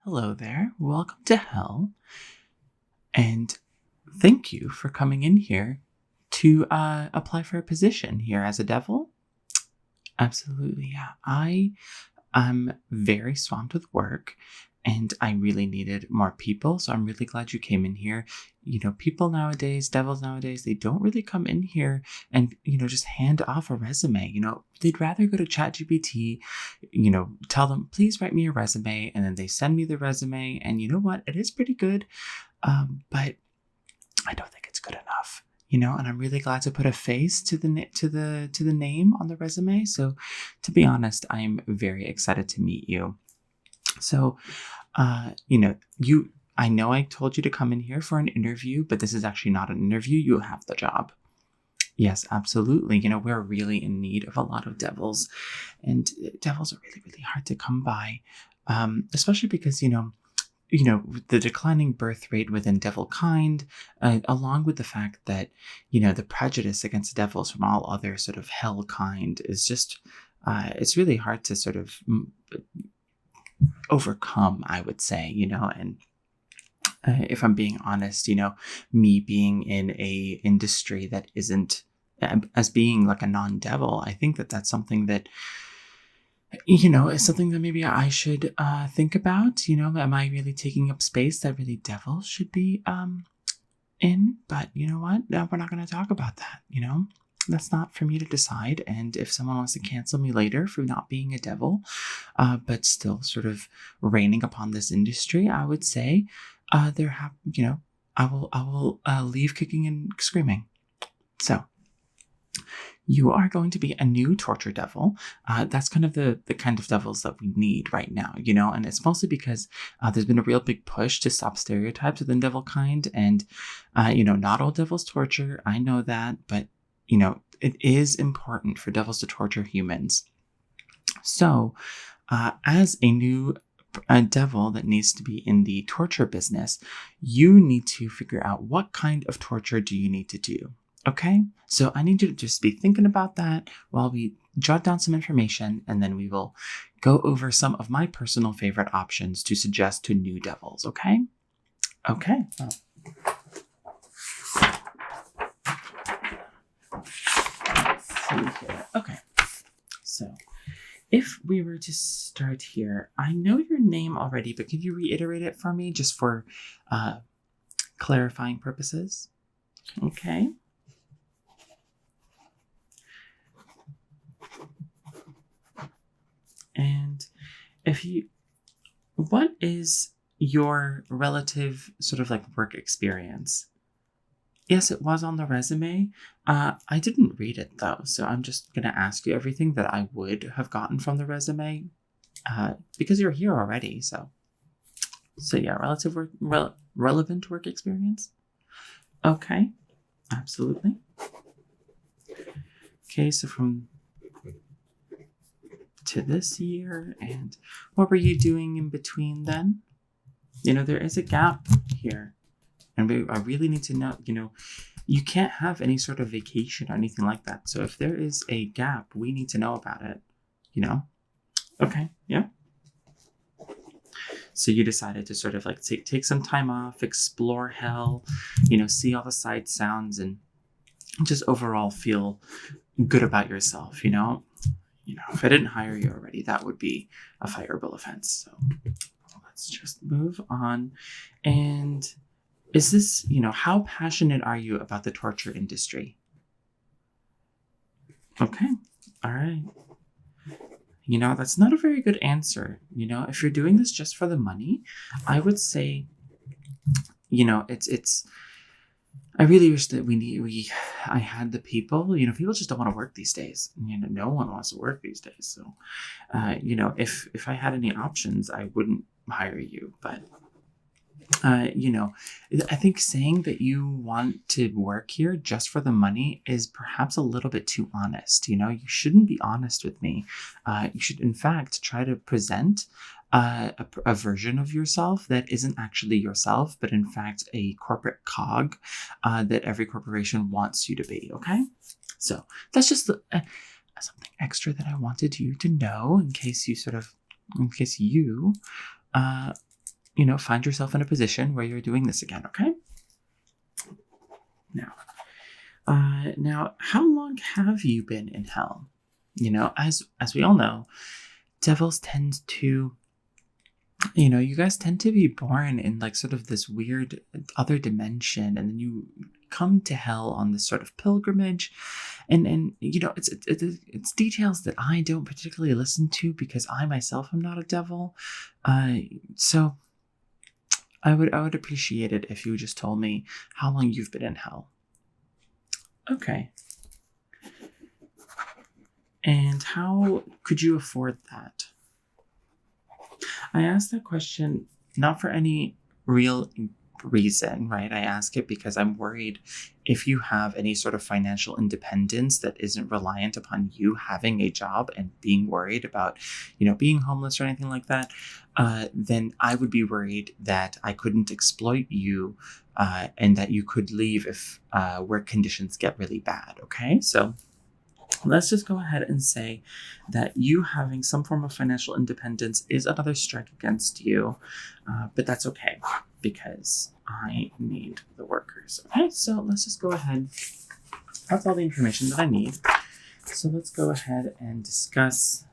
Hello there. Welcome to hell. And thank you for coming in here to apply for a position here as a devil. Absolutely, yeah. I am very swamped with work and I really needed more people. So I'm really glad you came in here. People nowadays, devils nowadays, they don't really come in here and, just hand off a resume. They'd rather go to ChatGPT, tell them, please write me a resume. And then they send me the resume. And you know what? It is pretty good. But I don't think it's good enough. And I'm really glad to put a face to the name on the resume. So, to be honest, I'm very excited to meet you. So, I know I told you to come in here for an interview, but this is actually not an interview. You have the job. Yes, absolutely. We're really in need of a lot of devils, and devils are really, really hard to come by, especially because, the declining birth rate within devil kind, along with the fact that, the prejudice against devils from all other sort of hell kind is just, it's really hard to sort of overcome, I would say, and if I'm being honest, me being in a industry that isn't as being like a non-devil, I think that that's something that is something that maybe I should think about. Am I really taking up space that really devils should be in? But you know what? No, we're not going to talk about that. That's not for me to decide. And if someone wants to cancel me later for not being a devil, but still sort of reigning upon this industry, I would say I will leave kicking and screaming. So you are going to be a new torture devil. That's kind of the kind of devils that we need right now, and it's mostly because there's been a real big push to stop stereotypes within devil kind. And, not all devils torture. I know that, but, it is important for devils to torture humans. So as a new devil that needs to be in the torture business, you need to figure out what kind of torture do you need to do. Okay, so I need you to just be thinking about that while we jot down some information, and then we will go over some of my personal favorite options to suggest to new devils. Okay? Okay. Let's see here. Okay. So, if we were to start here, I know your name already, but can you reiterate it for me just for clarifying purposes? Okay. And what is your relative sort of like work experience? Yes, it was on the resume. I didn't read it though, so I'm just going to ask you everything that I would have gotten from the resume because you're here already. So yeah, relevant work experience. Okay, absolutely. Okay, so from to this year, and what were you doing in between then? There is a gap here, and I really need to know, you can't have any sort of vacation or anything like that. So if there is a gap, we need to know about it, Okay, yeah. So you decided to sort of like take some time off, explore hell, see all the sights, sounds, and just overall feel good about yourself, if I didn't hire you already, that would be a fireable offense. So let's just move on. And is this, how passionate are you about the torture industry? Okay. All right. That's not a very good answer. If you're doing this just for the money, I would say, it's I really wish that I had the people, people just don't want to work these days. No one wants to work these days. So, if I had any options, I wouldn't hire you. But, I think saying that you want to work here just for the money is perhaps a little bit too honest. You shouldn't be honest with me. You should, in fact, try to present a version of yourself that isn't actually yourself, but in fact a corporate cog that every corporation wants you to be. Okay, so that's just something extra that I wanted you to know in case you find yourself in a position where you're doing this again, okay? Now, how long have you been in hell? As we all know, devils tend to, you guys tend to be born in like sort of this weird other dimension, and then you come to hell on this sort of pilgrimage, and it's details that I don't particularly listen to because I myself am not a devil. So I would appreciate it if you just told me how long you've been in hell. Okay. And how could you afford that? I asked that question not for any real reason, right? I ask it because I'm worried if you have any sort of financial independence that isn't reliant upon you having a job and being worried about, being homeless or anything like that, then I would be worried that I couldn't exploit you and that you could leave if work conditions get really bad, okay? So let's just go ahead and say that you having some form of financial independence is another strike against you, but that's okay because I need the workers. Okay, so let's just go ahead. That's all the information that I need. So let's go ahead and discuss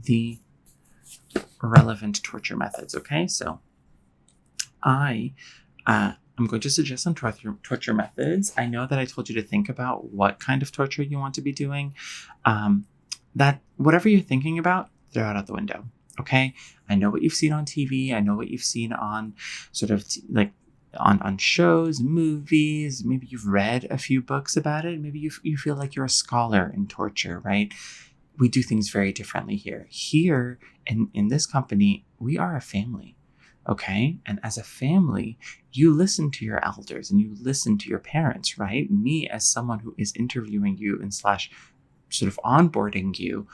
the relevant torture methods. Okay, so I'm going to suggest some torture methods. I know that I told you to think about what kind of torture you want to be doing. That whatever you're thinking about, throw it out the window. Okay? I know what you've seen on TV. I know what you've seen on sort of on shows, movies. Maybe you've read a few books about it. Maybe you feel like you're a scholar in torture, right? We do things very differently here. Here in this company, we are a family. Okay. And as a family, you listen to your elders and you listen to your parents, right? Me, as someone who is interviewing you and / sort of onboarding you,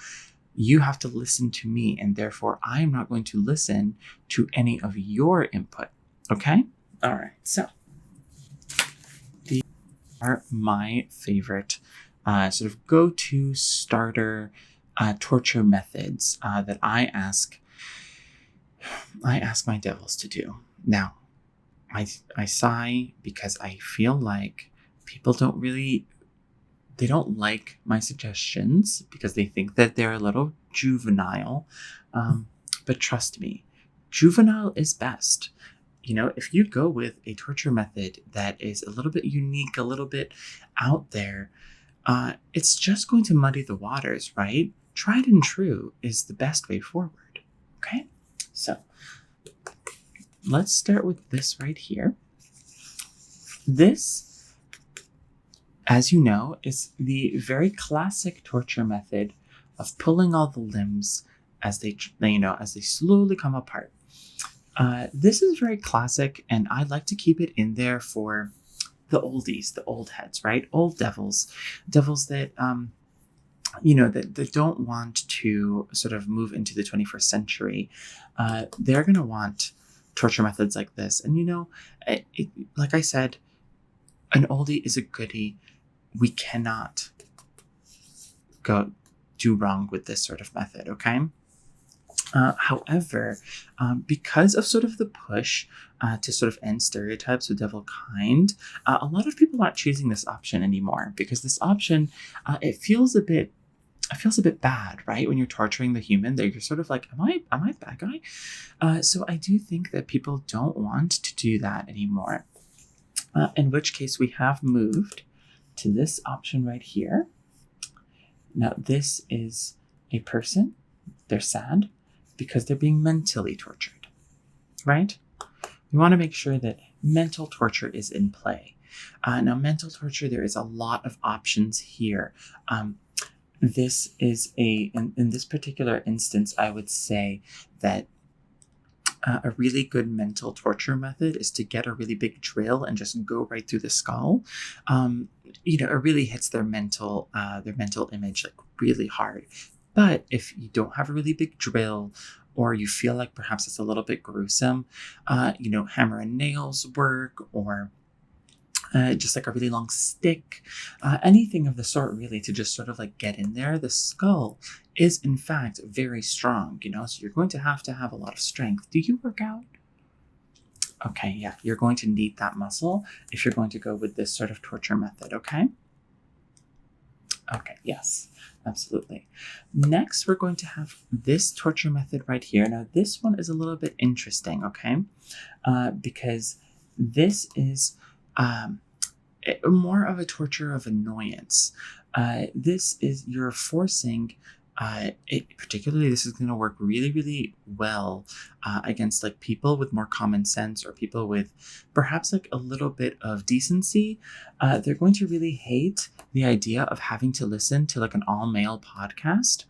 you have to listen to me. And therefore, I'm not going to listen to any of your input. Okay. All right. So these are my favorite sort of go-to starter torture methods that I ask my devils to do. Now, I sigh because I feel like people don't like my suggestions because they think that they're a little juvenile. But trust me, juvenile is best. If you go with a torture method that is a little bit unique, a little bit out there, it's just going to muddy the waters, right? Tried and true is the best way forward. Okay? So let's start with this right here. This, as you know, is the very classic torture method of pulling all the limbs as they slowly come apart. This is very classic, and I like to keep it in there for the oldies, the old heads, right? Old devils that that don't want to sort of move into the 21st century. They're going to want torture methods like this. And, like I said, an oldie is a goodie. We cannot do wrong with this sort of method, okay? However, because of sort of the push to sort of end stereotypes of devil kind, a lot of people aren't choosing this option anymore because this option, it feels a bit bad, right? When you're torturing the human, that you're sort of like, am I the bad guy? So I do think that people don't want to do that anymore. In which case we have moved to this option right here. Now this is a person. They're sad because they're being mentally tortured, right? We want to make sure that mental torture is in play. Now mental torture, there is a lot of options here. This is in this particular instance, I would say that a really good mental torture method is to get a really big drill and just go right through the skull. It really hits their mental image like really hard. But if you don't have a really big drill, or you feel like perhaps it's a little bit gruesome, hammer and nails work, or just like a really long stick, anything of the sort, really, to just sort of like get in there. The skull is, in fact, very strong, so you're going to have a lot of strength. Do you work out? Okay, yeah, you're going to need that muscle if you're going to go with this sort of torture method, okay? Okay, yes, absolutely. Next, we're going to have this torture method right here. Now, this one is a little bit interesting, okay? Because this is more of a torture of annoyance. This is, you're forcing particularly, this is going to work really, really well against like people with more common sense or people with perhaps like a little bit of decency. They're going to really hate the idea of having to listen to like an all-male podcast.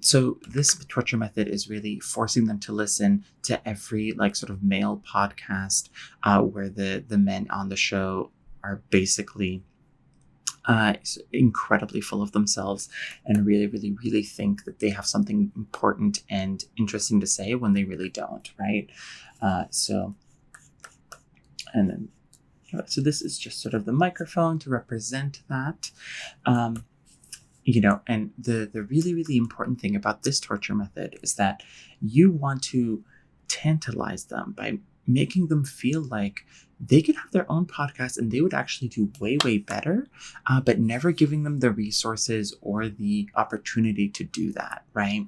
So this torture method is really forcing them to listen to every like sort of male podcast where the men on the show are basically incredibly full of themselves and really, really, really think that they have something important and interesting to say when they really don't, right? So this is just sort of the microphone to represent that. And the really, really important thing about this torture method is that you want to tantalize them by making them feel like they could have their own podcast and they would actually do way, way better, but never giving them the resources or the opportunity to do that, right?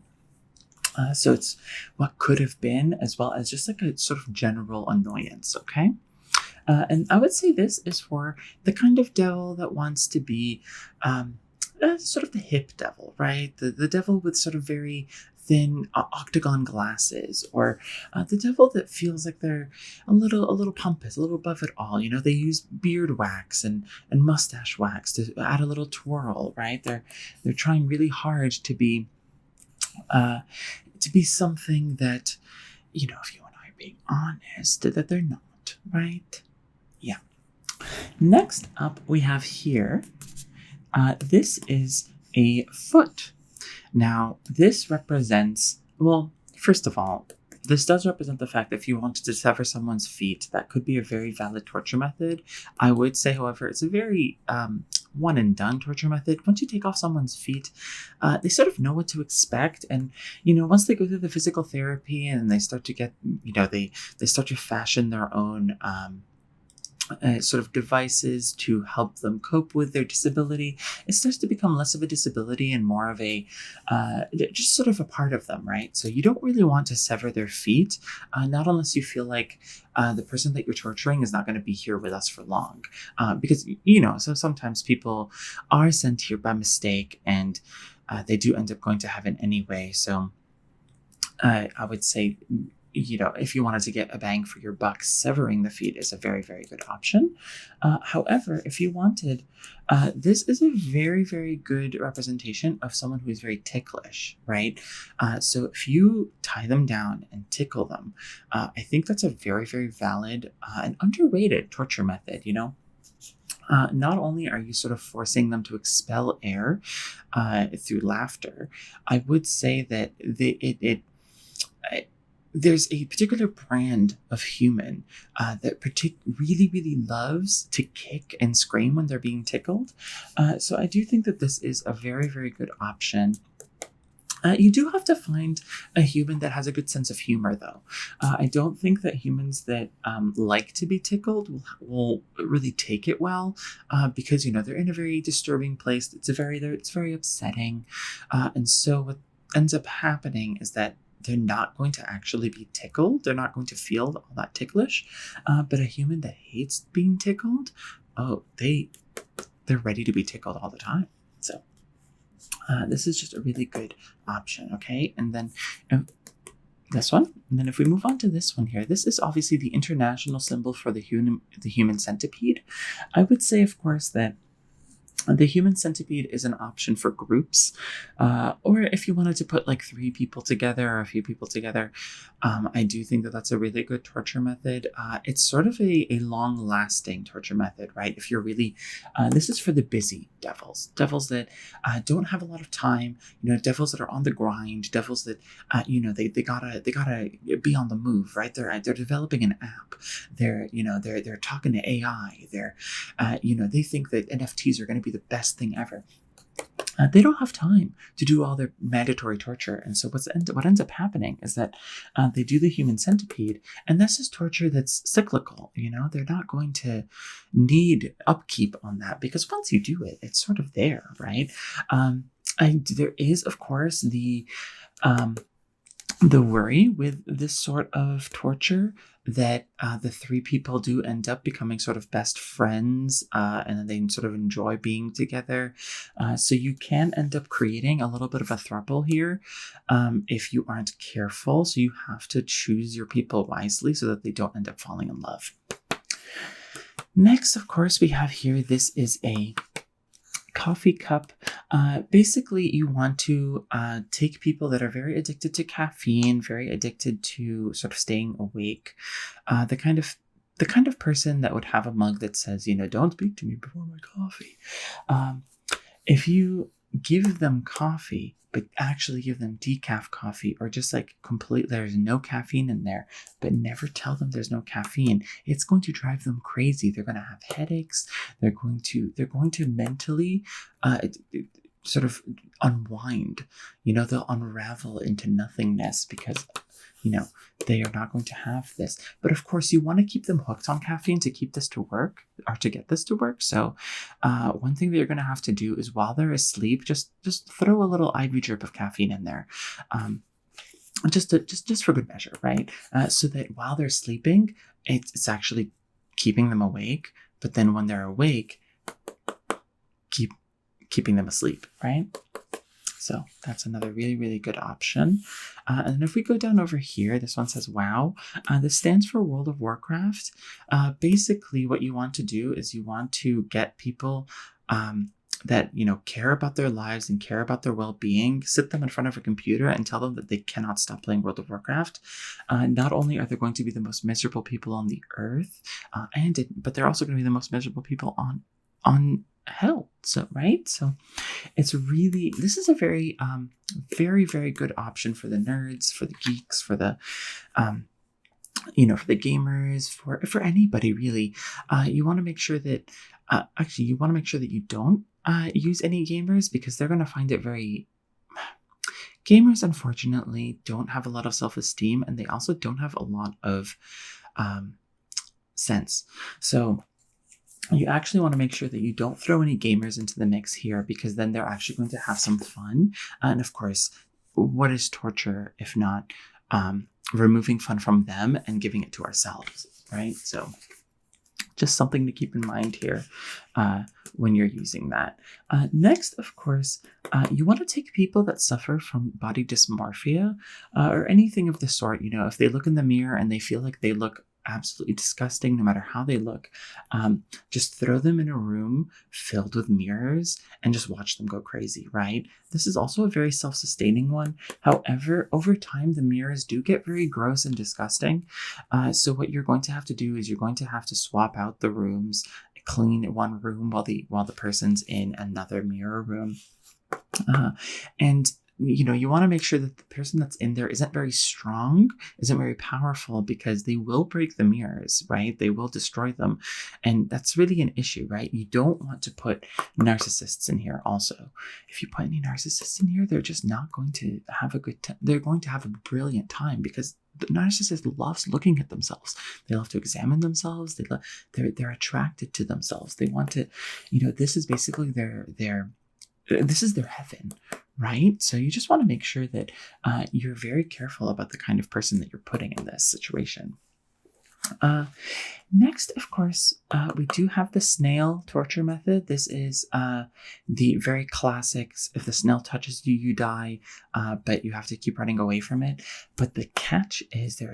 So it's what could have been, as well as just like a sort of general annoyance, okay? And I would say this is for the kind of devil that wants to be sort of the hip devil, right? The devil with sort of very thin octagon glasses, or the devil that feels like they're a little pompous, a little above it all. They use beard wax and mustache wax to add a little twirl, right? They're trying really hard to be something that, if you and I are being honest, that they're not, right? Yeah. Next up, we have here, this is a foot. Now, this represents, well, first of all, this does represent the fact that if you wanted to sever someone's feet, that could be a very valid torture method. I would say, however, it's a very one and done torture method. Once you take off someone's feet, they sort of know what to expect. And, once they go through the physical therapy and they start to get, they start to fashion their own sort of devices to help them cope with their disability, it starts to become less of a disability and more of a just sort of a part of them, right? So you don't really want to sever their feet, not unless you feel like the person that you're torturing is not going to be here with us for long, because so sometimes people are sent here by mistake and they do end up going to heaven anyway. So I would say, if you wanted to get a bang for your buck, severing the feet is a very, very good option. However, if you wanted, this is a very, very good representation of someone who is very ticklish, right? So if you tie them down and tickle them, I think that's a very, very valid and underrated torture method, Not only are you sort of forcing them to expel air through laughter, I would say that there's a particular brand of human that really, really loves to kick and scream when they're being tickled. So I do think that this is a very, very good option. You do have to find a human that has a good sense of humor, though. I don't think that humans that like to be tickled will really take it well, because they're in a very disturbing place. It's very upsetting, and so what ends up happening is that they're not going to actually be tickled. They're not going to feel all that ticklish. But a human that hates being tickled, they're ready to be tickled all the time. So this is just a really good option, okay? And then this one. And then if we move on to this one here, this is obviously the international symbol for the human centipede. I would say, of course, that The human centipede is an option for groups, or if you wanted to put like 3 people together or a few people together. I do think that that's a really good torture method. It's sort of a long-lasting torture method, right? If you're really, this is for the busy devils that don't have a lot of time. Devils that are on the grind, devils that they gotta be on the move, right? They're developing an app. They're talking to AI. They think that NFTs are going to be the best thing ever. They don't have time to do all their mandatory torture. And so what ends up happening is that they do the human centipede, and this is torture that's cyclical. They're not going to need upkeep on that, because once you do it, it's sort of there, right? There is, of course, the worry with this sort of torture that the 3 people do end up becoming sort of best friends, and then they sort of enjoy being together. So you can end up creating a little bit of a throuple here if you aren't careful. So you have to choose your people wisely so that they don't end up falling in love. Next, of course, we have here, this is a coffee cup. Basically, you want to take people that are very addicted to caffeine, very addicted to sort of staying awake. The kind of person that would have a mug that says, don't speak to me before my coffee. If you give them coffee, but actually give them decaf coffee, or just like completely, there's no caffeine in there, but never tell them there's no caffeine, it's going to drive them crazy. They're going to have headaches. They're going to mentally sort of unwind. They'll unravel into nothingness because they are not going to have this. But of course, you want to keep them hooked on caffeine to keep this to work, or to get this to work. So one thing that you're going to have to do is, while they're asleep, just throw a little IV drip of caffeine in there. Just for good measure, right? So that while they're sleeping, it's actually keeping them awake. But then when they're awake, keeping them asleep, right? So that's another really, really good option. And if we go down over here, this one says WoW. This stands for World of Warcraft. Basically, what you want to do is you want to get people that care about their lives and care about their well-being, sit them in front of a computer and tell them that they cannot stop playing World of Warcraft. Not only are they going to be the most miserable people on the earth, but they're also going to be the most miserable people on hell. So this is a very very, very good option for the nerds, for the geeks, for the for the gamers, for anybody really. You want to make sure that you don't use any gamers, because they're going to find it very... Gamers, unfortunately, don't have a lot of self-esteem, and they also don't have a lot of sense. So you actually want to make sure that you don't throw any gamers into the mix here, because then they're actually going to have some fun. And of course, what is torture if not removing fun from them and giving it to ourselves, right? So just something to keep in mind here when you're using that. Next, of course, you want to take people that suffer from body dysmorphia or anything of the sort. If they look in the mirror and they feel like they look absolutely disgusting no matter how they look, just throw them in a room filled with mirrors and just watch them go crazy, right? This is also a very self-sustaining one. However, over time, the mirrors do get very gross and disgusting. So what you're going to have to do is you're going to have to swap out the rooms, clean one room while the person's in another mirror room. And you want to make sure that the person that's in there isn't very strong, isn't very powerful, because they will break the mirrors, right? They will destroy them. And that's really an issue, right? You don't want to put narcissists in here also. If you put any narcissists in here, they're just not going to have a good time. They're going to have a brilliant time, because the narcissist loves looking at themselves. They love to examine themselves. They're attracted to themselves. They want to, this is basically this is their heaven, right? So you just want to make sure that you're very careful about the kind of person that you're putting in this situation. Next, of course, we do have the snail torture method. This is the very classics. If the snail touches you, you die, but you have to keep running away from it. But the catch is there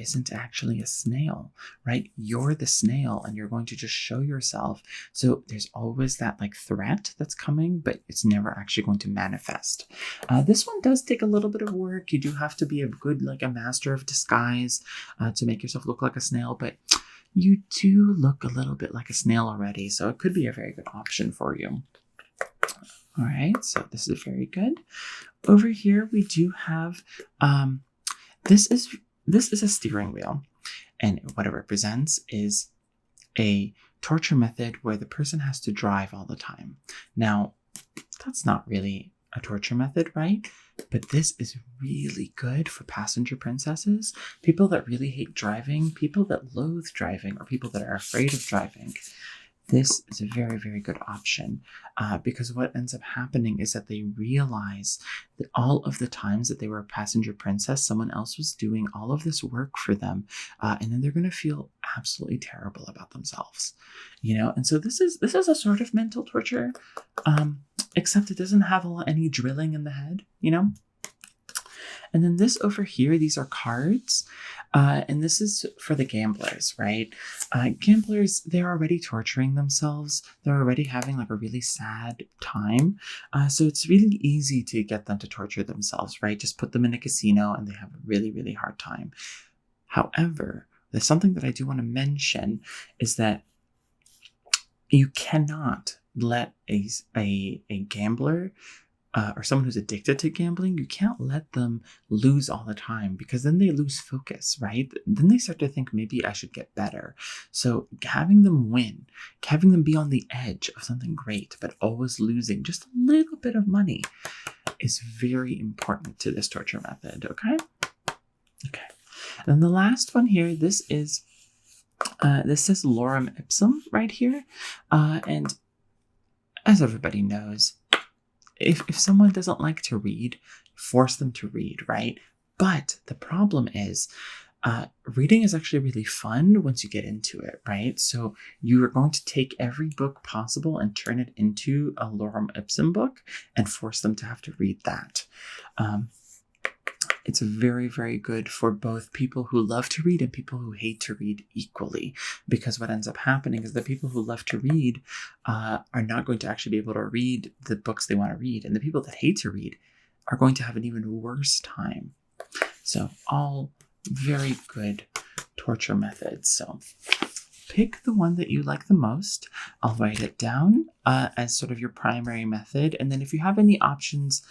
isn't actually a snail, right? You're the snail, and you're going to just show yourself. So there's always that like threat that's coming, but it's never actually going to manifest. This one does take a little bit of work. You do have to be a master of disguise to make yourself look like a snail, but you do look a little bit like a snail already, so it could be a very good option for you. All right, so this is very good. Over here, we do have, this is a steering wheel, and what it represents is a torture method where the person has to drive all the time. Now, that's not really a torture method, right? But this is really good for passenger princesses, people that really hate driving, people that loathe driving, or people that are afraid of driving. This is a very, very good option because what ends up happening is that they realize that all of the times that they were a passenger princess, someone else was doing all of this work for them, and then they're going to feel absolutely terrible about themselves, And so this is a sort of mental torture, except it doesn't have any drilling in the head, And then this over here, these are cards, and this is for the gamblers, right? Gamblers, they're already torturing themselves. They're already having a really sad time. So it's really easy to get them to torture themselves, right? Just put them in a casino and they have a really, really hard time. However, there's something that I do want to mention is that you cannot let a gambler or someone who's addicted to gambling, you can't let them lose all the time because then they lose focus, right? Then they start to think maybe I should get better. So having them win, having them be on the edge of something great, but always losing just a little bit of money is very important to this torture method, okay? Okay. And the last one here, this says lorem ipsum right here. And as everybody knows, if someone doesn't like to read, force them to read, right? But the problem is, reading is actually really fun once you get into it, right? So you are going to take every book possible and turn it into a lorem ipsum book and force them to have to read that. It's very, very good for both people who love to read and people who hate to read equally, because what ends up happening is the people who love to read are not going to actually be able to read the books they want to read, and the people that hate to read are going to have an even worse time. So all very good torture methods. So pick the one that you like the most. I'll write it down as sort of your primary method. And then if you have any options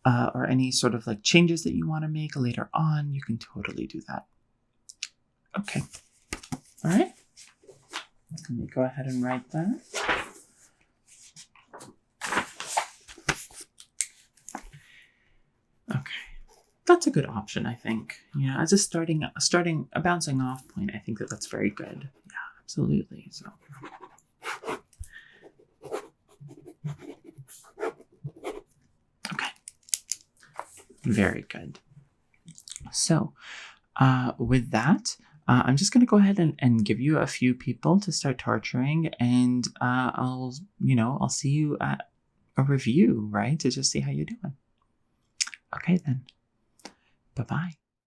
or any sort of changes that you want to make later on, you can totally do that. Okay. All right. Let me go ahead and write that. Okay. That's a good option, I think. Yeah, as a bouncing off point, I think that's very good. Yeah. Absolutely. So, okay, very good. So, with that, I'm just going to go ahead and give you a few people to start torturing, and I'll see you at a review, right, to just see how you're doing. Okay, then. Bye-bye.